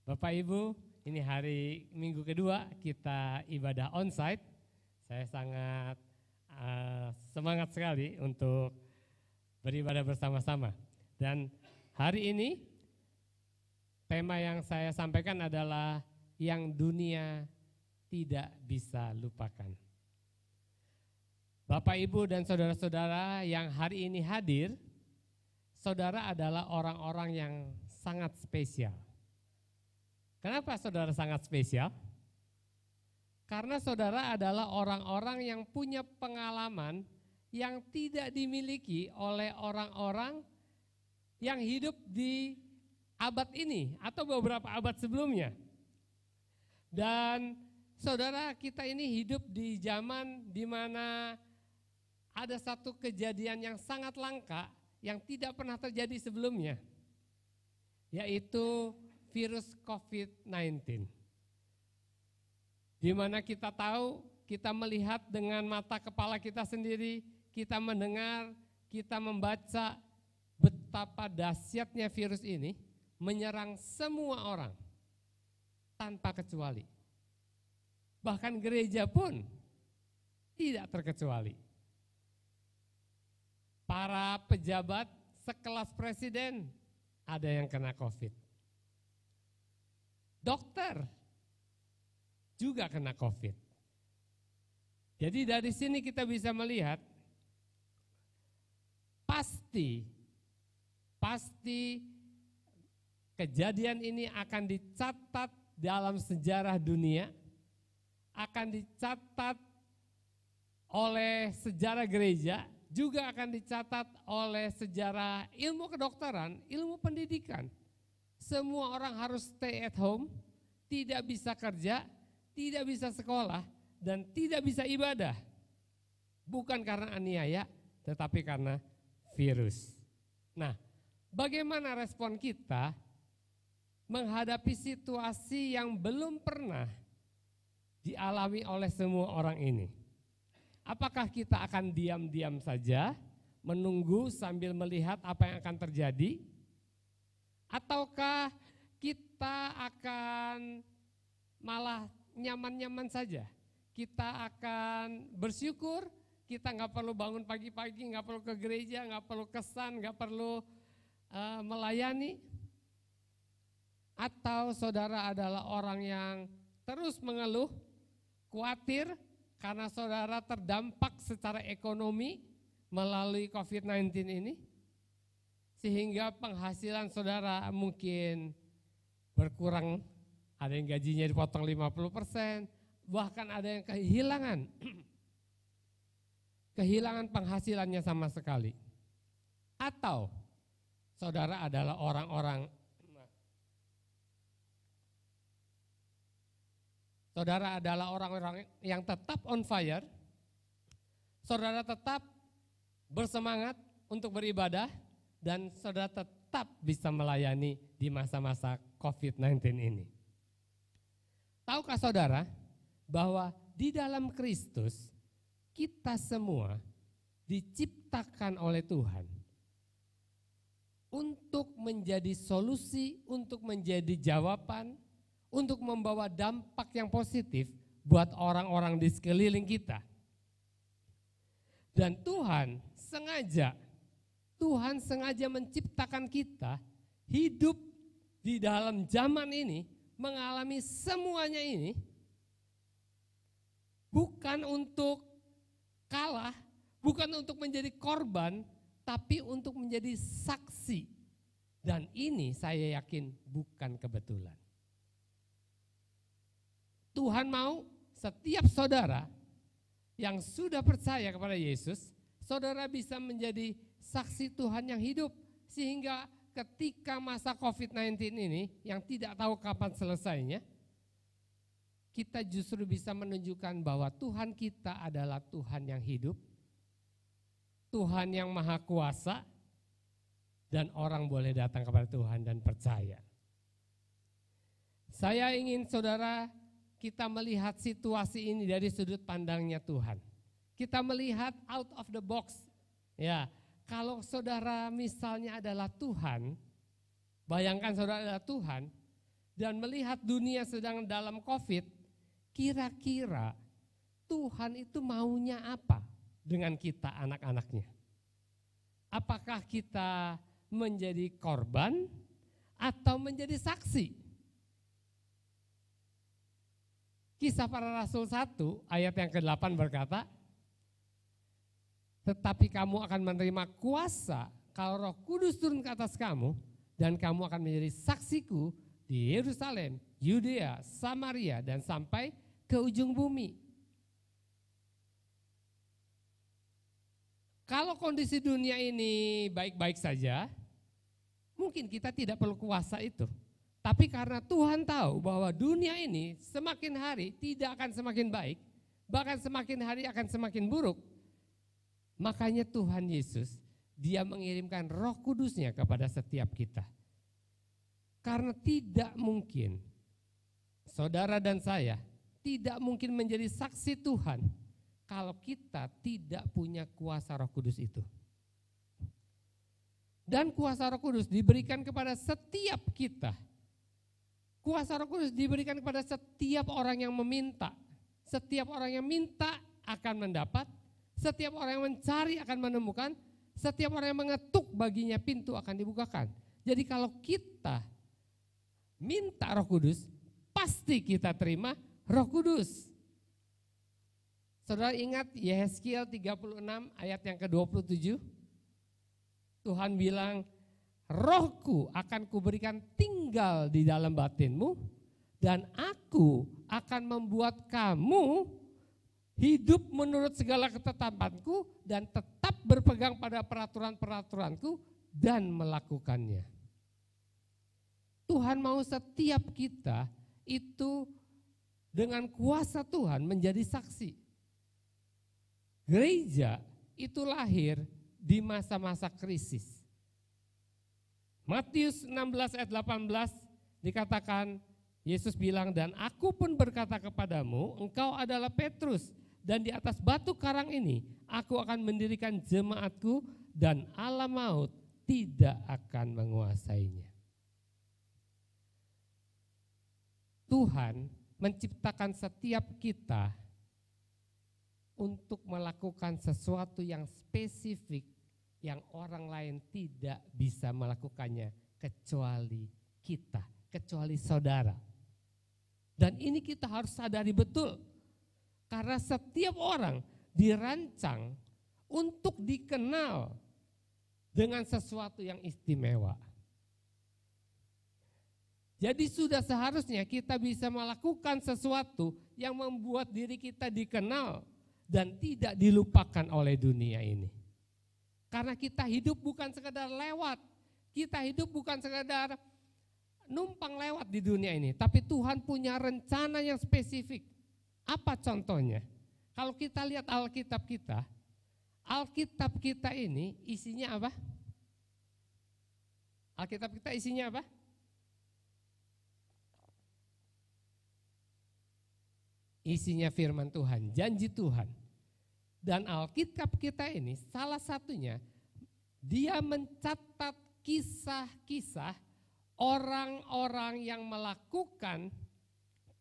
Bapak Ibu, ini hari Minggu kedua kita ibadah onsite. Saya sangat semangat sekali untuk beribadah bersama-sama. Dan hari ini tema yang saya sampaikan adalah yang dunia tidak bisa lupakan. Bapak Ibu dan saudara-saudara yang hari ini hadir, saudara adalah orang-orang yang sangat spesial. Kenapa saudara sangat spesial? Karena saudara adalah orang-orang yang punya pengalaman yang tidak dimiliki oleh orang-orang yang hidup di abad ini atau beberapa abad sebelumnya. Dan saudara, kita ini hidup di zaman di mana ada satu kejadian yang sangat langka yang tidak pernah terjadi sebelumnya, yaitu virus COVID-19. Di mana kita tahu, kita melihat dengan mata kepala kita sendiri, kita mendengar, kita membaca betapa dahsyatnya virus ini menyerang semua orang tanpa kecuali. Bahkan gereja pun tidak terkecuali. Para pejabat sekelas presiden ada yang kena COVID. Dokter juga kena COVID. Jadi dari sini kita bisa melihat pasti kejadian ini akan dicatat dalam sejarah dunia, akan dicatat oleh sejarah gereja, juga akan dicatat oleh sejarah ilmu kedokteran, ilmu pendidikan. Semua orang harus stay at home, tidak bisa kerja, tidak bisa sekolah, dan tidak bisa ibadah. Bukan karena aniaya, tetapi karena virus. Nah, bagaimana respon kita menghadapi situasi yang belum pernah dialami oleh semua orang ini? Apakah kita akan diam-diam saja, menunggu sambil melihat apa yang akan terjadi? Ataukah kita akan malah nyaman-nyaman saja? Kita akan bersyukur, kita nggak perlu bangun pagi-pagi, nggak perlu ke gereja, nggak perlu kesan, nggak perlu melayani? Atau saudara adalah orang yang terus mengeluh, khawatir karena saudara terdampak secara ekonomi melalui COVID-19 ini? Sehingga penghasilan saudara mungkin berkurang, ada yang gajinya dipotong 50%, bahkan ada yang kehilangan penghasilannya sama sekali. Atau saudara adalah orang-orang yang tetap on fire, saudara tetap bersemangat untuk beribadah, dan saudara tetap bisa melayani di masa-masa COVID-19 ini. Tahukah saudara bahwa di dalam Kristus kita semua diciptakan oleh Tuhan untuk menjadi solusi, untuk menjadi jawaban, untuk membawa dampak yang positif buat orang-orang di sekeliling kita. Dan Tuhan sengaja menciptakan kita hidup di dalam zaman ini, mengalami semuanya ini, bukan untuk kalah, bukan untuk menjadi korban, tapi untuk menjadi saksi. Dan ini saya yakin bukan kebetulan. Tuhan mau setiap saudara yang sudah percaya kepada Yesus, saudara bisa menjadi saksi Tuhan yang hidup, sehingga ketika masa COVID-19 ini yang tidak tahu kapan selesainya, kita justru bisa menunjukkan bahwa Tuhan kita adalah Tuhan yang hidup, Tuhan yang maha kuasa, dan orang boleh datang kepada Tuhan dan percaya. Saya ingin saudara kita melihat situasi ini dari sudut pandangnya Tuhan. Kita melihat out of the box. Ya, kalau saudara misalnya adalah Tuhan, bayangkan saudara adalah Tuhan, dan melihat dunia sedang dalam COVID, kira-kira Tuhan itu maunya apa dengan kita anak-anaknya? Apakah kita menjadi korban atau menjadi saksi? Kisah Para Rasul 1 ayat yang ke-8 berkata, tetapi kamu akan menerima kuasa kalau Roh Kudus turun ke atas kamu, dan kamu akan menjadi saksiku di Yerusalem, Yudea, Samaria, dan sampai ke ujung bumi. Kalau kondisi dunia ini baik-baik saja, mungkin kita tidak perlu kuasa itu. Tapi karena Tuhan tahu bahwa dunia ini semakin hari tidak akan semakin baik, bahkan semakin hari akan semakin buruk, makanya Tuhan Yesus, Dia mengirimkan Roh Kudus-Nya kepada setiap kita. Karena tidak mungkin, saudara dan saya, tidak mungkin menjadi saksi Tuhan kalau kita tidak punya kuasa Roh Kudus itu. Dan kuasa Roh Kudus diberikan kepada setiap kita. Kuasa Roh Kudus diberikan kepada setiap orang yang meminta. Setiap orang yang minta akan mendapat, setiap orang yang mencari akan menemukan, setiap orang yang mengetuk baginya pintu akan dibukakan. Jadi kalau kita minta Roh Kudus, pasti kita terima Roh Kudus. Saudara ingat Yehezkiel 36 ayat yang ke-27? Tuhan bilang, Rohku akan kuberikan tinggal di dalam batinmu, dan aku akan membuat kamu hidup menurut segala ketetapanku dan tetap berpegang pada peraturan-peraturanku dan melakukannya. Tuhan mau setiap kita itu dengan kuasa Tuhan menjadi saksi. Gereja itu lahir di masa-masa krisis. Matius 16 ayat 18 dikatakan, Yesus bilang, dan aku pun berkata kepadamu, engkau adalah Petrus, dan di atas batu karang ini aku akan mendirikan jemaatku, dan alam maut tidak akan menguasainya. Tuhan menciptakan setiap kita untuk melakukan sesuatu yang spesifik yang orang lain tidak bisa melakukannya kecuali kita, kecuali saudara. Dan ini kita harus sadari betul, karena setiap orang dirancang untuk dikenal dengan sesuatu yang istimewa. Jadi sudah seharusnya kita bisa melakukan sesuatu yang membuat diri kita dikenal dan tidak dilupakan oleh dunia ini. Karena kita hidup bukan sekedar lewat, kita hidup bukan sekedar numpang lewat di dunia ini, tapi Tuhan punya rencana yang spesifik. Apa contohnya? Kalau kita lihat Alkitab kita ini isinya apa? Alkitab kita isinya apa? Isinya firman Tuhan, janji Tuhan. Dan Alkitab kita ini salah satunya, dia mencatat kisah-kisah orang-orang yang melakukan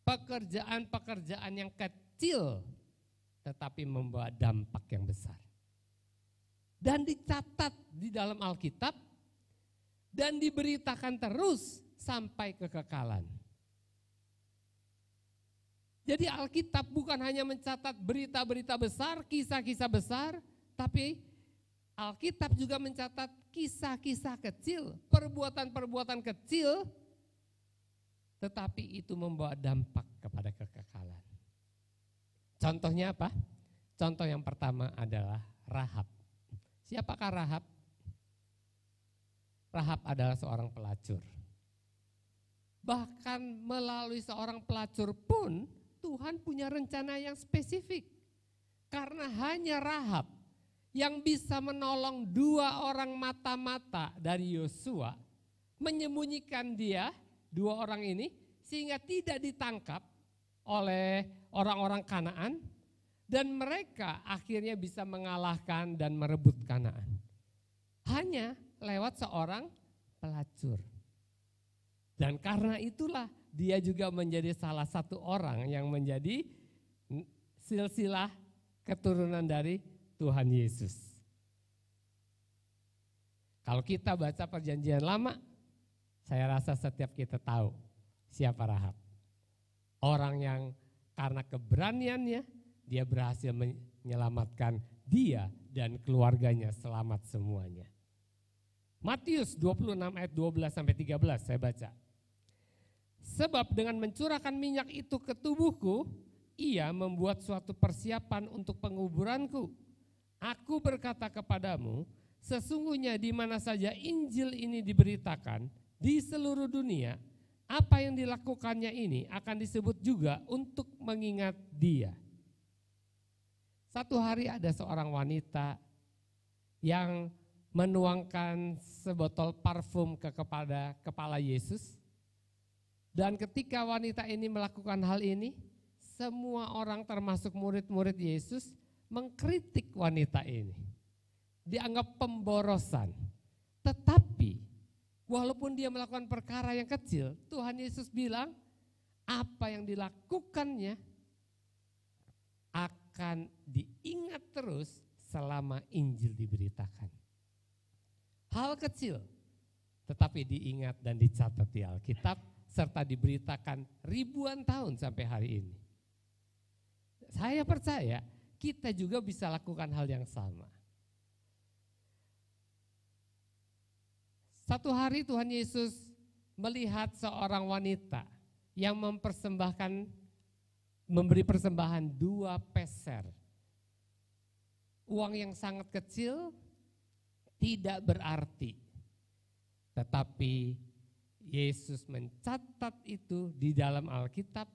pekerjaan-pekerjaan yang kecil tetapi membawa dampak yang besar. Dan dicatat di dalam Alkitab dan diberitakan terus sampai kekekalan. Jadi Alkitab bukan hanya mencatat berita-berita besar, kisah-kisah besar, tapi Alkitab juga mencatat kisah-kisah kecil, perbuatan-perbuatan kecil, tetapi itu membawa dampak kepada kekekalan. Contohnya apa? Contoh yang pertama adalah Rahab. Siapakah Rahab? Rahab adalah seorang pelacur. Bahkan melalui seorang pelacur pun Tuhan punya rencana yang spesifik. Karena hanya Rahab yang bisa menolong 2 orang mata-mata dari Yosua, menyembunyikan dia, 2 orang ini, sehingga tidak ditangkap oleh orang-orang Kanaan, dan mereka akhirnya bisa mengalahkan dan merebut Kanaan. Hanya lewat seorang pelacur. Dan karena itulah dia juga menjadi salah satu orang yang menjadi silsilah keturunan dari Tuhan Yesus. Kalau kita baca Perjanjian Lama, saya rasa setiap kita tahu siapa Rahab. Orang yang karena keberaniannya dia berhasil menyelamatkan dia dan keluarganya selamat semuanya. Matius 26 ayat 12 sampai 13 saya baca. Sebab dengan mencurahkan minyak itu ke tubuhku, ia membuat suatu persiapan untuk penguburanku. Aku berkata kepadamu, sesungguhnya di mana saja Injil ini diberitakan di seluruh dunia, apa yang dilakukannya ini akan disebut juga untuk mengingat dia. Satu hari ada seorang wanita yang menuangkan sebotol parfum kepada kepala Yesus. Dan ketika wanita ini melakukan hal ini, semua orang termasuk murid-murid Yesus mengkritik wanita ini. Dianggap pemborosan. Tetapi walaupun dia melakukan perkara yang kecil, Tuhan Yesus bilang apa yang dilakukannya akan diingat terus selama Injil diberitakan. Hal kecil tetapi diingat dan dicatat di Alkitab serta diberitakan ribuan tahun sampai hari ini. Saya percaya kita juga bisa lakukan hal yang sama. Satu hari Tuhan Yesus melihat seorang wanita yang memberi persembahan 2 peser. Uang yang sangat kecil, tidak berarti. Tetapi Yesus mencatat itu di dalam Alkitab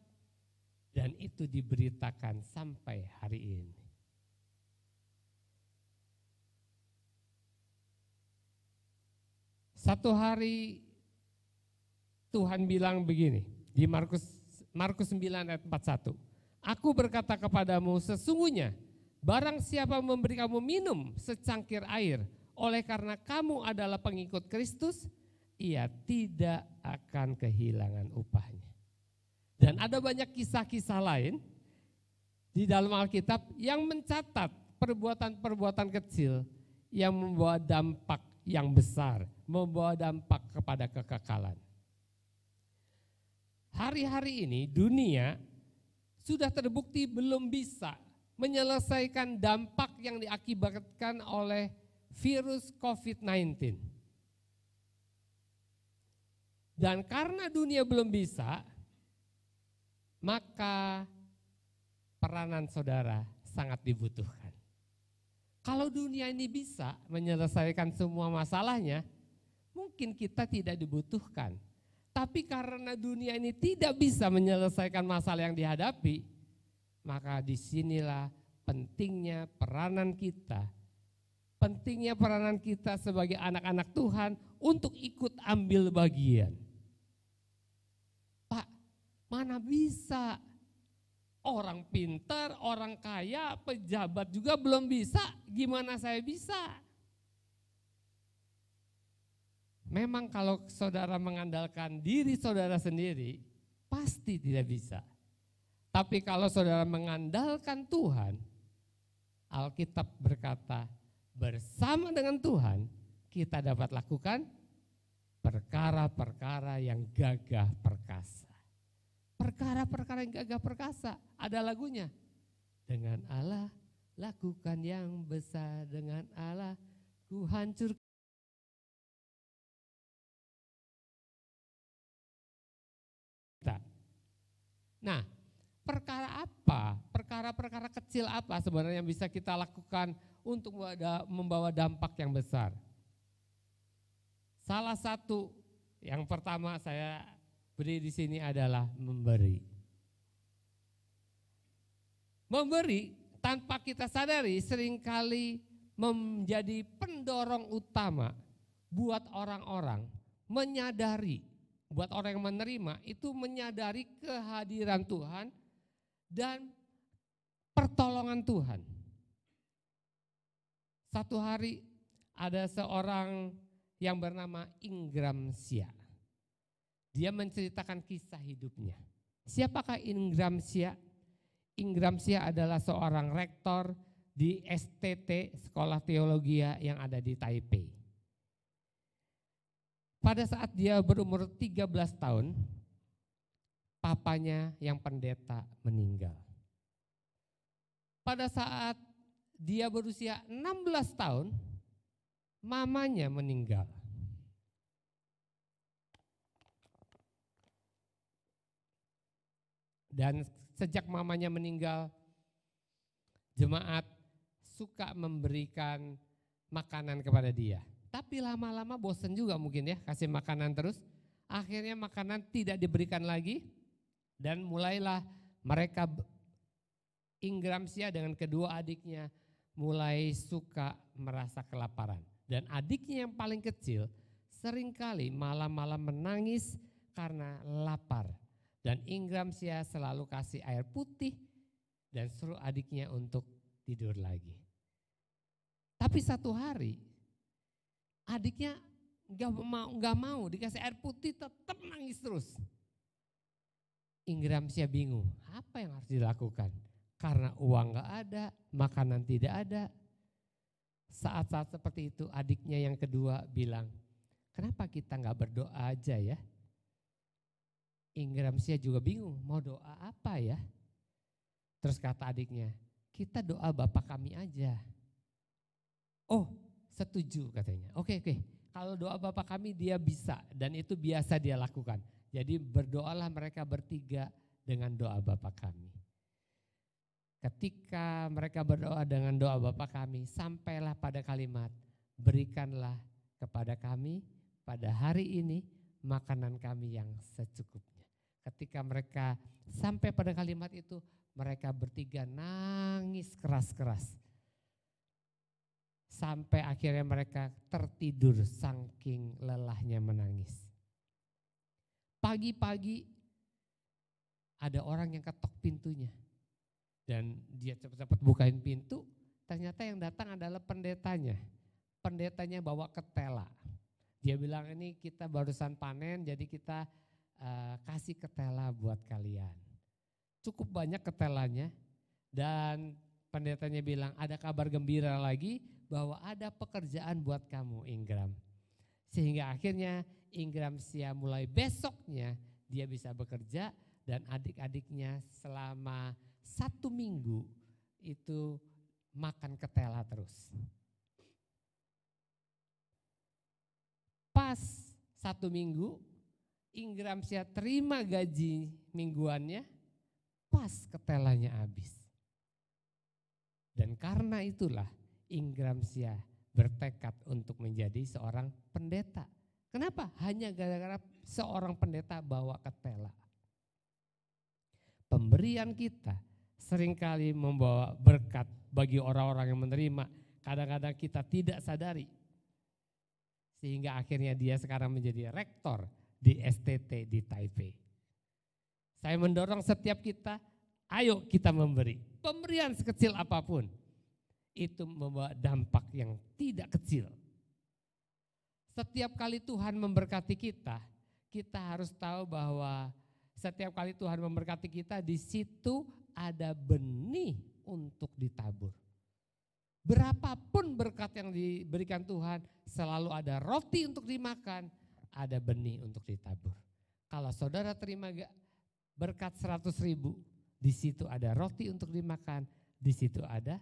dan itu diberitakan sampai hari ini. Satu hari Tuhan bilang begini di Markus 9 ayat 41. Aku berkata kepadamu sesungguhnya barang siapa memberi kamu minum secangkir air oleh karena kamu adalah pengikut Kristus, ia tidak akan kehilangan upahnya. Dan ada banyak kisah-kisah lain di dalam Alkitab yang mencatat perbuatan-perbuatan kecil yang membawa dampak yang besar, membawa dampak kepada kekekalan. Hari-hari ini dunia sudah terbukti belum bisa menyelesaikan dampak yang diakibatkan oleh virus COVID-19. Dan karena dunia belum bisa, maka peranan saudara sangat dibutuhkan. Kalau dunia ini bisa menyelesaikan semua masalahnya, mungkin kita tidak dibutuhkan. Tapi karena dunia ini tidak bisa menyelesaikan masalah yang dihadapi, maka disinilah pentingnya peranan kita. Pentingnya peranan kita sebagai anak-anak Tuhan untuk ikut ambil bagian. Pak, mana bisa? Orang pintar, orang kaya, pejabat juga belum bisa, gimana saya bisa? Memang kalau saudara mengandalkan diri saudara sendiri, pasti tidak bisa. Tapi kalau saudara mengandalkan Tuhan, Alkitab berkata, bersama dengan Tuhan kita dapat lakukan perkara-perkara yang gagah perkasa. Perkara-perkara yang gagah perkasa, ada lagunya. Dengan Allah lakukan yang besar, dengan Allah ku hancurkan. Nah, perkara apa? Perkara-perkara kecil apa sebenarnya yang bisa kita lakukan untuk membawa dampak yang besar? Salah satu yang pertama saya beri di sini adalah memberi. Memberi tanpa kita sadari seringkali menjadi pendorong utama buat orang-orang menyadari, buat orang yang menerima itu menyadari kehadiran Tuhan dan pertolongan Tuhan. Satu hari ada seorang yang bernama Ingram Sia. Dia menceritakan kisah hidupnya. Siapakah Ingram Shia? Ingram Shia adalah seorang rektor di STT, Sekolah Teologi yang ada di Taipei. Pada saat dia berumur 13 tahun, papanya yang pendeta meninggal. Pada saat dia berusia 16 tahun, mamanya meninggal. Dan sejak mamanya meninggal, jemaat suka memberikan makanan kepada dia. Tapi lama-lama bosan juga mungkin ya kasih makanan terus. Akhirnya makanan tidak diberikan lagi dan mulailah mereka Ingram Shia dengan kedua adiknya mulai suka merasa kelaparan. Dan adiknya yang paling kecil seringkali malam-malam menangis karena lapar. Dan Ingram Shia selalu kasih air putih dan suruh adiknya untuk tidur lagi. Tapi satu hari adiknya nggak mau dikasih air putih, tetap nangis terus. Ingram Shia bingung, apa yang harus dilakukan? Karena uang nggak ada, makanan tidak ada. Saat-saat seperti itu adiknya yang kedua bilang, kenapa kita nggak berdoa aja ya? Ingram Shia juga bingung, mau doa apa ya? Terus kata adiknya, kita doa Bapa kami aja. Oh, setuju katanya. Oke. Kalau doa Bapa kami dia bisa dan itu biasa dia lakukan. Jadi berdoalah mereka bertiga dengan doa Bapa kami. Ketika mereka berdoa dengan doa Bapa kami, sampailah pada kalimat, berikanlah kepada kami pada hari ini makanan kami yang secukupnya. Ketika mereka sampai pada kalimat itu, mereka bertiga nangis keras-keras. Sampai akhirnya mereka tertidur saking lelahnya menangis. Pagi-pagi ada orang yang ketok pintunya. Dan dia cepat-cepat bukain pintu, ternyata yang datang adalah pendetanya. Pendetanya bawa ketela. Dia bilang ini kita barusan panen jadi kita kasih ketela buat kalian. Cukup banyak ketelanya dan pendetanya bilang ada kabar gembira lagi bahwa ada pekerjaan buat kamu Ingram. Sehingga akhirnya Ingram Shia mulai besoknya dia bisa bekerja dan adik-adiknya selama 1 minggu itu makan ketela terus. Pas 1 minggu Ingram Shia terima gaji mingguannya, pas ketelanya habis. Dan karena itulah Ingram Shia bertekad untuk menjadi seorang pendeta. Kenapa? Hanya gara-gara seorang pendeta bawa ketela. Pemberian kita seringkali membawa berkat bagi orang-orang yang menerima. Kadang-kadang kita tidak sadari. Sehingga akhirnya dia sekarang menjadi rektor di STT di Taipei. Saya mendorong setiap kita, ayo kita memberi. Pemberian sekecil apapun, itu membawa dampak yang tidak kecil. Setiap kali Tuhan memberkati kita, kita harus tahu bahwa setiap kali Tuhan memberkati kita, di situ ada benih untuk ditabur. Berapapun berkat yang diberikan Tuhan, selalu ada roti untuk dimakan, ada benih untuk ditabur. Kalau saudara terima berkat 100.000, di situ ada roti untuk dimakan, di situ ada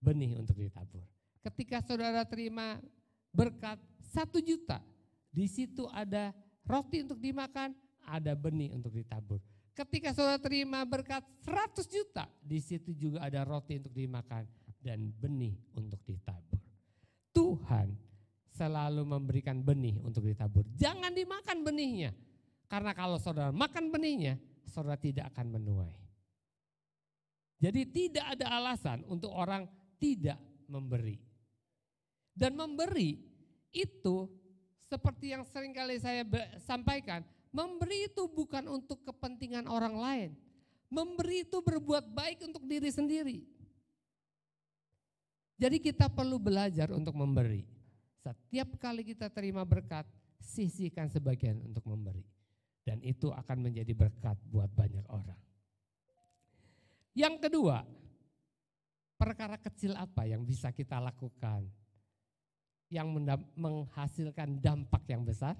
benih untuk ditabur. Ketika saudara terima berkat 1 juta, di situ ada roti untuk dimakan, ada benih untuk ditabur. Ketika saudara terima berkat 100 juta, di situ juga ada roti untuk dimakan dan benih untuk ditabur. Tuhan selalu memberikan benih untuk ditabur. Jangan dimakan benihnya. Karena kalau saudara makan benihnya, saudara tidak akan menuai. Jadi tidak ada alasan untuk orang tidak memberi. Dan memberi itu seperti yang sering kali saya sampaikan, memberi itu bukan untuk kepentingan orang lain. Memberi itu berbuat baik untuk diri sendiri. Jadi kita perlu belajar untuk memberi. Setiap kali kita terima berkat, sisihkan sebagian untuk memberi. Dan itu akan menjadi berkat buat banyak orang. Yang kedua, perkara kecil apa yang bisa kita lakukan yang menghasilkan dampak yang besar?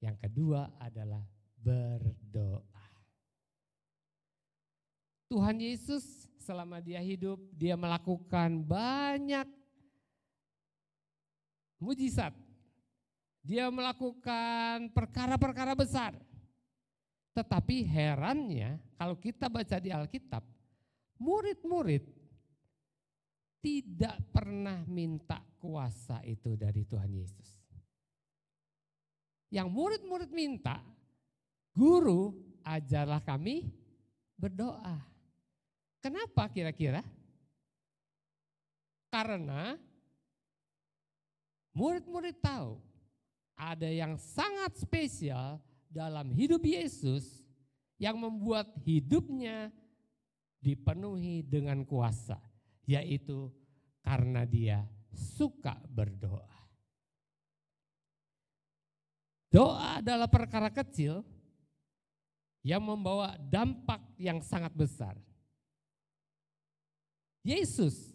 Yang kedua adalah berdoa. Tuhan Yesus selama dia hidup, dia melakukan banyak mujizat. Dia melakukan perkara-perkara besar. Tetapi herannya kalau kita baca di Alkitab, murid-murid tidak pernah minta kuasa itu dari Tuhan Yesus. Yang murid-murid minta, guru ajarlah kami berdoa. Kenapa kira-kira? Karena murid-murid tahu ada yang sangat spesial dalam hidup Yesus yang membuat hidupnya dipenuhi dengan kuasa, yaitu karena dia suka berdoa. Doa adalah perkara kecil yang membawa dampak yang sangat besar. Yesus,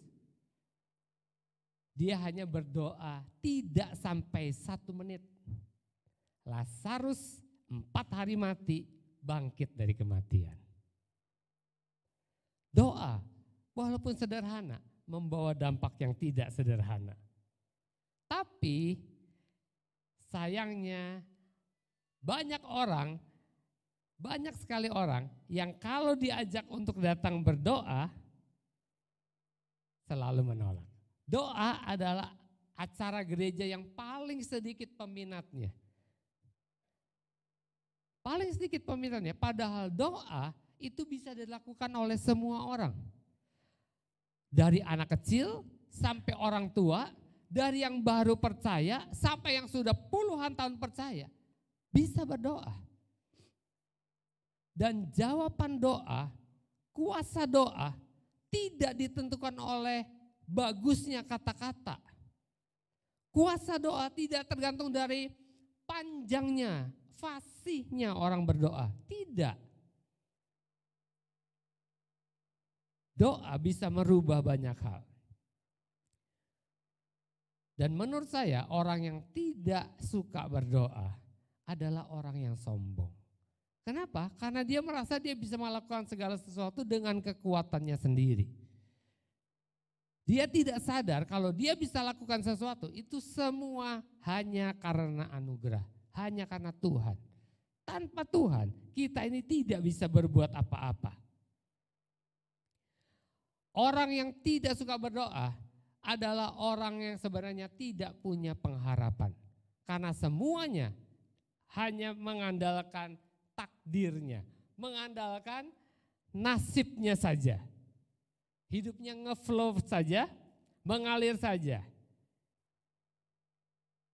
dia hanya berdoa tidak sampai 1 menit. Lazarus 4 hari mati, bangkit dari kematian. Doa, walaupun sederhana, membawa dampak yang tidak sederhana. Tapi sayangnya banyak sekali orang yang kalau diajak untuk datang berdoa, selalu menolak. Doa adalah acara gereja yang paling sedikit peminatnya. Paling sedikit peminatnya, padahal doa itu bisa dilakukan oleh semua orang. Dari anak kecil sampai orang tua, dari yang baru percaya sampai yang sudah puluhan tahun percaya, bisa berdoa. Dan jawaban doa, kuasa doa tidak ditentukan oleh bagusnya kata-kata. Kuasa doa tidak tergantung dari panjangnya, fasihnya orang berdoa. Tidak. Doa bisa merubah banyak hal. Dan menurut saya orang yang tidak suka berdoa adalah orang yang sombong. Kenapa? Karena dia merasa dia bisa melakukan segala sesuatu dengan kekuatannya sendiri. Dia tidak sadar kalau dia bisa lakukan sesuatu itu semua hanya karena anugerah, hanya karena Tuhan. Tanpa Tuhan kita ini tidak bisa berbuat apa-apa. Orang yang tidak suka berdoa adalah orang yang sebenarnya tidak punya pengharapan. Karena semuanya hanya mengandalkan takdirnya, mengandalkan nasibnya saja. Hidupnya ngeflow saja, mengalir saja.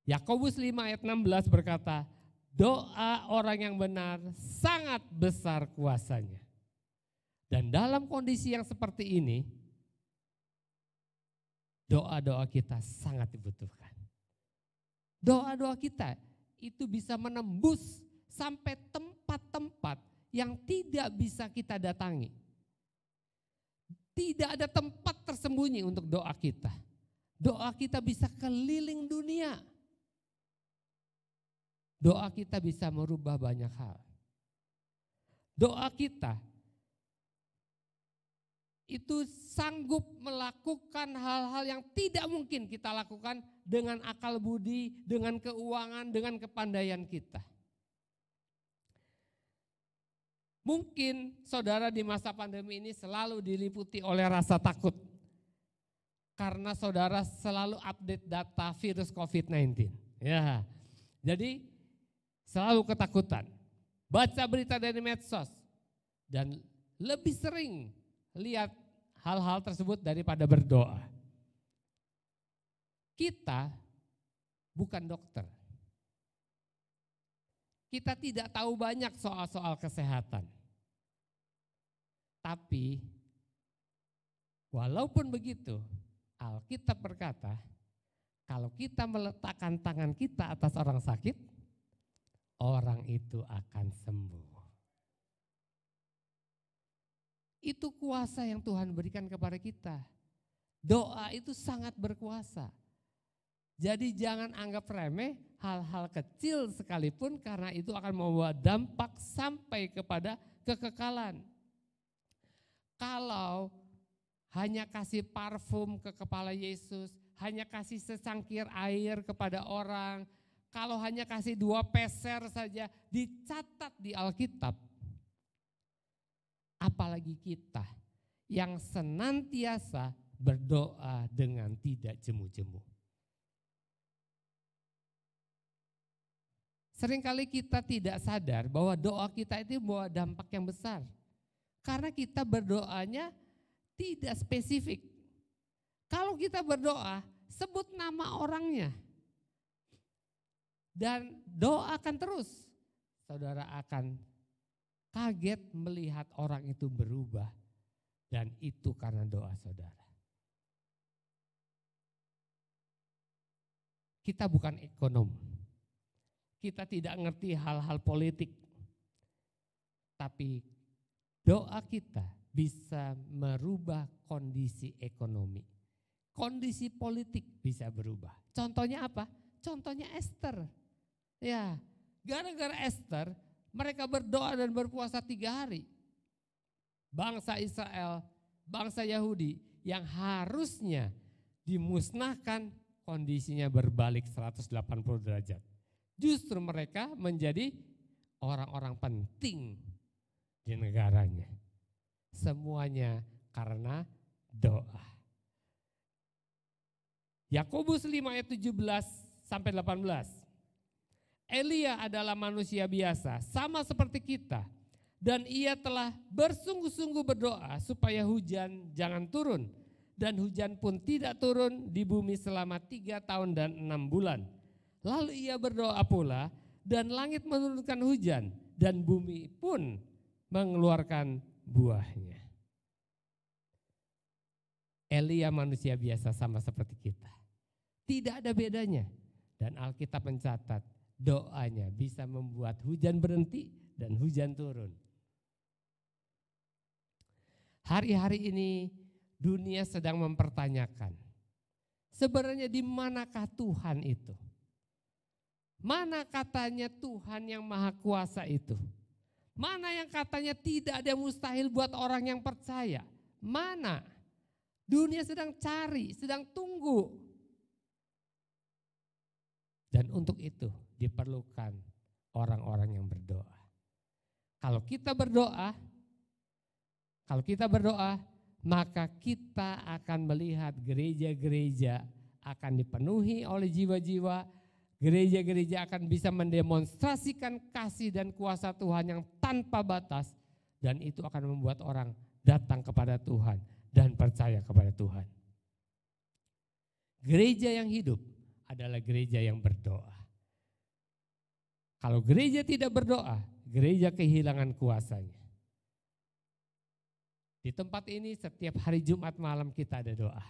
Yakobus 5 ayat 16 berkata, doa orang yang benar sangat besar kuasanya. Dan dalam kondisi yang seperti ini, doa-doa kita sangat dibutuhkan. Doa-doa kita itu bisa menembus sampai tempat-tempat yang tidak bisa kita datangi. Tidak ada tempat tersembunyi untuk doa kita. Doa kita bisa keliling dunia. Doa kita bisa merubah banyak hal. Doa kita itu sanggup melakukan hal-hal yang tidak mungkin kita lakukan dengan akal budi, dengan keuangan, dengan kepandaian kita. Mungkin saudara di masa pandemi ini selalu diliputi oleh rasa takut. Karena saudara selalu update data virus COVID-19. Ya, jadi selalu ketakutan. Baca berita dari medsos. Dan lebih sering lihat hal-hal tersebut daripada berdoa. Kita bukan dokter. Kita tidak tahu banyak soal-soal kesehatan. Tapi walaupun begitu, Alkitab berkata, Kalau kita meletakkan tangan kita atas orang sakit, orang itu akan sembuh. Itu kuasa yang Tuhan berikan kepada kita. Doa itu sangat berkuasa. Jadi jangan anggap remeh hal-hal kecil sekalipun, karena itu akan membawa dampak sampai kepada kekekalan. Kalau hanya kasih parfum ke kepala Yesus, hanya kasih secangkir air kepada orang, kalau hanya kasih 2 peser saja dicatat di Alkitab, apalagi kita yang senantiasa berdoa dengan tidak jemu-jemu. Seringkali kita tidak sadar bahwa doa kita itu membawa dampak yang besar. Karena kita berdoanya tidak spesifik. Kalau kita berdoa, sebut nama orangnya. Dan doakan terus. Saudara akan kaget melihat orang itu berubah, dan itu karena doa saudara. Kita bukan ekonom, kita tidak ngerti hal-hal politik, tapi doa kita bisa merubah kondisi ekonomi. Kondisi politik bisa berubah. Contohnya apa? Contohnya Esther. Ya, gara-gara Esther, mereka berdoa dan berpuasa 3 hari. Bangsa Israel, bangsa Yahudi yang harusnya dimusnahkan, kondisinya berbalik 180 derajat. Justru mereka menjadi orang-orang penting di negaranya. Semuanya karena doa. Yakobus 5 ayat 17 sampai 18. Elia adalah manusia biasa, sama seperti kita. Dan ia telah bersungguh-sungguh berdoa supaya hujan jangan turun. Dan hujan pun tidak turun di bumi selama 3 tahun dan 6 bulan. Lalu ia berdoa pula, dan langit menurunkan hujan, dan bumi pun mengeluarkan buahnya. Elia manusia biasa sama seperti kita. Tidak ada bedanya. Dan Alkitab mencatat, doanya bisa membuat hujan berhenti dan hujan turun. Hari-hari ini dunia sedang mempertanyakan, sebenarnya di manakah Tuhan itu? Mana katanya Tuhan yang maha kuasa itu? Mana yang katanya tidak ada mustahil buat orang yang percaya? Mana? Dunia sedang cari, sedang tunggu. Dan untuk itu diperlukan orang-orang yang berdoa. Kalau kita berdoa, maka kita akan melihat gereja-gereja akan dipenuhi oleh jiwa-jiwa. Gereja-gereja akan bisa mendemonstrasikan kasih dan kuasa Tuhan yang tanpa batas. Dan itu akan membuat orang datang kepada Tuhan dan percaya kepada Tuhan. Gereja yang hidup adalah gereja yang berdoa. Kalau gereja tidak berdoa, gereja kehilangan kuasanya. Di tempat ini setiap hari Jumat malam kita ada doa.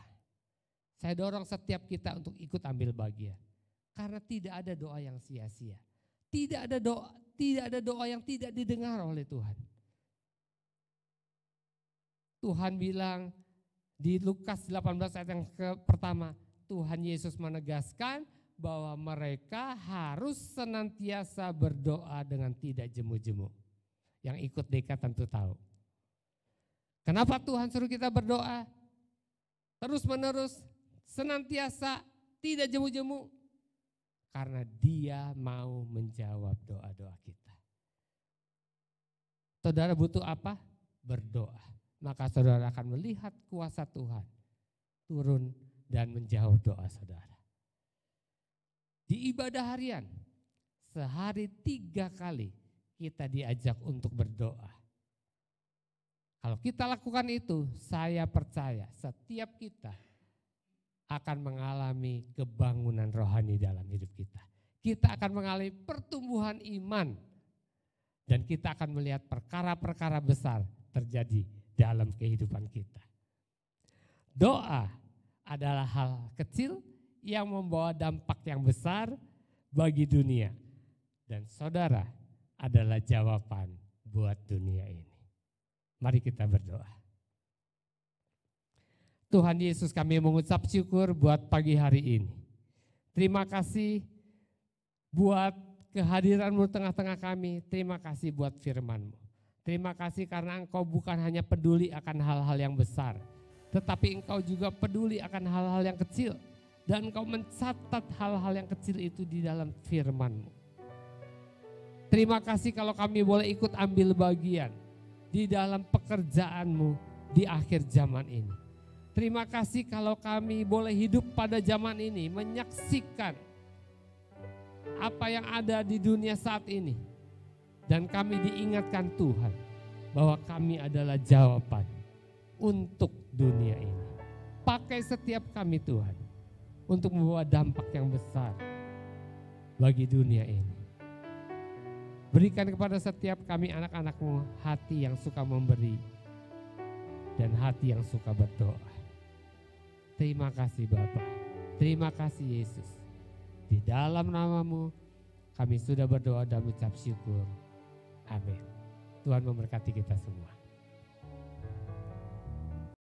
Saya dorong setiap kita untuk ikut ambil bagian. Karena tidak ada doa yang sia-sia. Tidak ada doa yang tidak didengar oleh Tuhan. Tuhan bilang di Lukas 18 ayat yang pertama, Tuhan Yesus menegaskan bahwa mereka harus senantiasa berdoa dengan tidak jemu-jemu. Yang ikut DK tentu tahu. Kenapa Tuhan suruh kita berdoa terus menerus, senantiasa, tidak jemu-jemu? Karena Dia mau menjawab doa-doa kita. Saudara butuh apa? Berdoa. Maka saudara akan melihat kuasa Tuhan turun dan menjawab doa saudara. Di ibadah harian, sehari 3 kali kita diajak untuk berdoa. Kalau kita lakukan itu, saya percaya setiap kita akan mengalami kebangunan rohani dalam hidup kita. Kita akan mengalami pertumbuhan iman dan kita akan melihat perkara-perkara besar terjadi dalam kehidupan kita. Doa adalah hal kecil yang membawa dampak yang besar bagi dunia. Dan saudara adalah jawaban buat dunia ini. Mari kita berdoa. Tuhan Yesus, kami mengucap syukur buat pagi hari ini. Terima kasih buat kehadiran-Mu tengah-tengah kami. Terima kasih buat firman-Mu. Terima kasih karena Engkau bukan hanya peduli akan hal-hal yang besar, tetapi Engkau juga peduli akan hal-hal yang kecil. Dan Engkau mencatat hal-hal yang kecil itu di dalam firman-Mu. Terima kasih kalau kami boleh ikut ambil bagian di dalam pekerjaan-Mu di akhir zaman ini. Terima kasih kalau kami boleh hidup pada zaman ini, menyaksikan apa yang ada di dunia saat ini. Dan kami diingatkan Tuhan bahwa kami adalah jawaban untuk dunia ini. Pakai setiap kami Tuhan untuk membawa dampak yang besar bagi dunia ini. Berikan kepada setiap kami anak-anak-Mu hati yang suka memberi dan hati yang suka berdoa. Terima kasih Bapa, terima kasih Yesus. Di dalam nama-Mu kami sudah berdoa dan mengucap syukur. Amin. Tuhan memberkati kita semua.